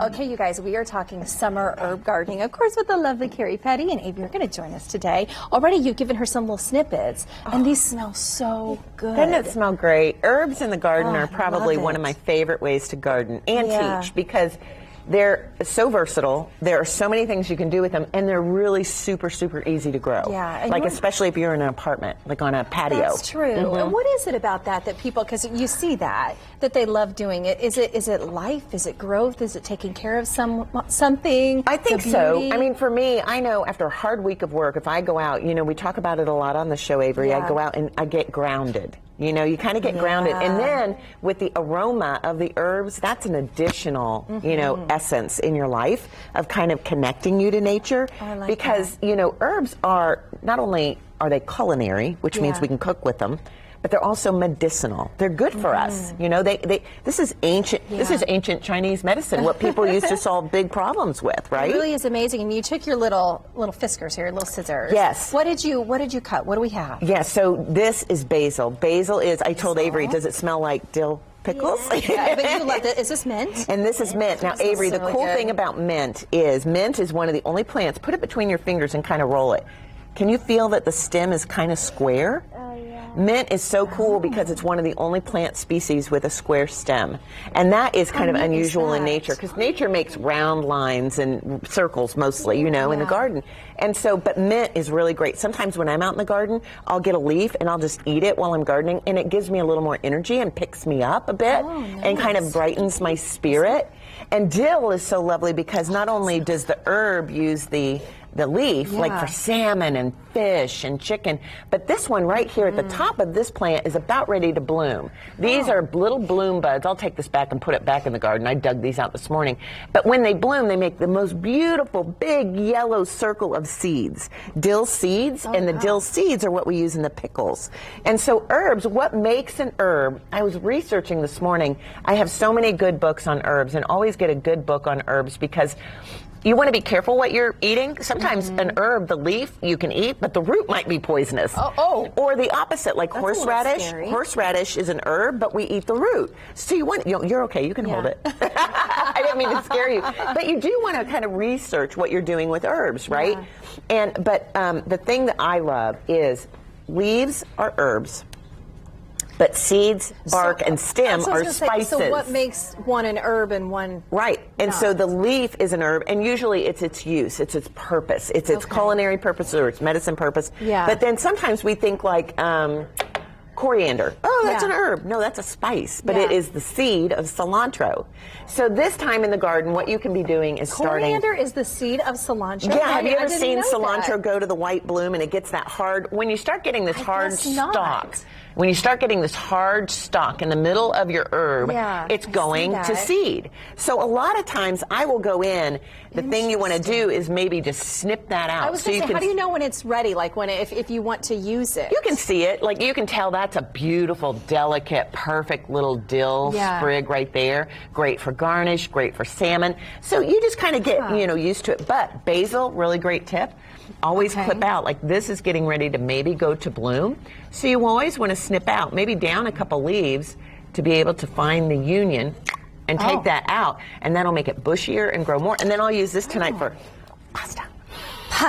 Okay, you guys, we are talking summer herb gardening, of course, with the lovely Carrie Petty, and Avery are going to join us today. Already you've given her some little snippets, and these smell so good. Doesn't it smell great? Herbs in the garden are probably one of my favorite ways to garden and teach, because they're so versatile. There are so many things you can do with them, and they're really super, super easy to grow. Yeah. Like, especially if you're in an apartment, like on a patio. That's true. And what is it about that people, because you see that they love doing it? Is it life? Is it growth? Is it taking care of something? I think so. I mean, for me, I know after a hard week of work, if I go out, you know, we talk about it a lot on the show, Avery, I go out and I get grounded. You know, you kind of get grounded. And then with the aroma of the herbs, that's an additional, you know, essence in your life of kind of connecting you to nature. I like because, you know, herbs are, not only are they culinary, which means we can cook with them, but they're also medicinal. They're good for us. You know, this is ancient. This is ancient Chinese medicine. What people used to solve big problems with, right? It really is amazing. And you took your little fiskars here, little scissors. Yes. What did you cut? What do we have? Yes. So this is basil. Basil is. I told Avery, does it smell like dill pickles? Yeah, but you love it. Is this mint? And this is mint. Now, Avery, the cool thing about mint is one of the only plants. Put it between your fingers and kind of roll it. Can you feel that the stem is kind of square? Mint is so cool because it's one of the only plant species with a square stem. And that is kind of unusual in nature, because nature makes round lines and circles mostly, you know, in the garden. And so, but mint is really great. Sometimes when I'm out in the garden, I'll get a leaf and I'll just eat it while I'm gardening, and it gives me a little more energy and picks me up a bit and kind of brightens my spirit. And dill is so lovely because not only does the herb use the leaf, like for salmon and fish and chicken, but this one right here at the top of this plant is about ready to bloom. These are little bloom buds. I'll take this back and put it back in the garden. I dug these out this morning. But when they bloom, they make the most beautiful big yellow circle of seeds. Dill seeds, and the dill seeds are what we use in the pickles. And so herbs, what makes an herb? I was researching this morning. I have so many good books on herbs, and always get a good book on herbs because you want to be careful what you're eating. Sometimes an herb, the leaf, you can eat, but the root might be poisonous. Or the opposite, like horseradish. Horseradish is an herb, but we eat the root. So you're okay, you can hold it. I didn't mean to scare you. But you do want to kind of research what you're doing with herbs, right? But the thing that I love is leaves are herbs, but seeds, bark, and stem are spices. So what makes one an herb and one And so the leaf is an herb, and usually it's its use, it's its purpose. It's its culinary purpose or its medicine purpose. But then sometimes we think like coriander. Oh, that's an herb. No, that's a spice, but it is the seed of cilantro. So this time in the garden, what you can be doing is Coriander is the seed of cilantro? Yeah, have you ever seen cilantro go to the white bloom and it gets that hard, when you start getting this hard stalk, when you start getting this hard stalk in the middle of your herb, it's going to seed. So a lot of times I will go in, the thing you want to do is maybe just snip that out. I was going to say, how do you know when it's ready, like if you want to use it? You can see it, like you can tell that's a beautiful, delicate, perfect little dill sprig right there. Great for garnish, great for salmon. So you just kind of get, you know, used to it. But basil, really great tip. Always clip out, like this is getting ready to maybe go to bloom. So you always want to snip out, maybe down a couple leaves to be able to find the union and take that out. And that'll make it bushier and grow more. And then I'll use this tonight for pasta.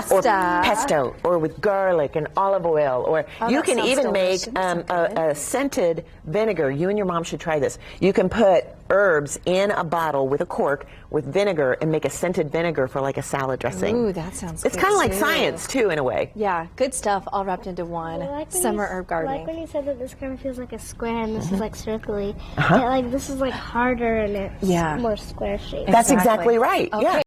Or pesto, or with garlic and olive oil, or you can even make a scented vinegar. You and your mom should try this. You can put herbs in a bottle with a cork with vinegar and make a scented vinegar for like a salad dressing. Ooh, that sounds good. It's kind of like science too, in a way. Yeah, good stuff all wrapped into one. Summer herb gardening. Like when you said that this kind of feels like a square and this is like circly. Like this is like harder and it's more square shaped. That's exactly right. Yeah.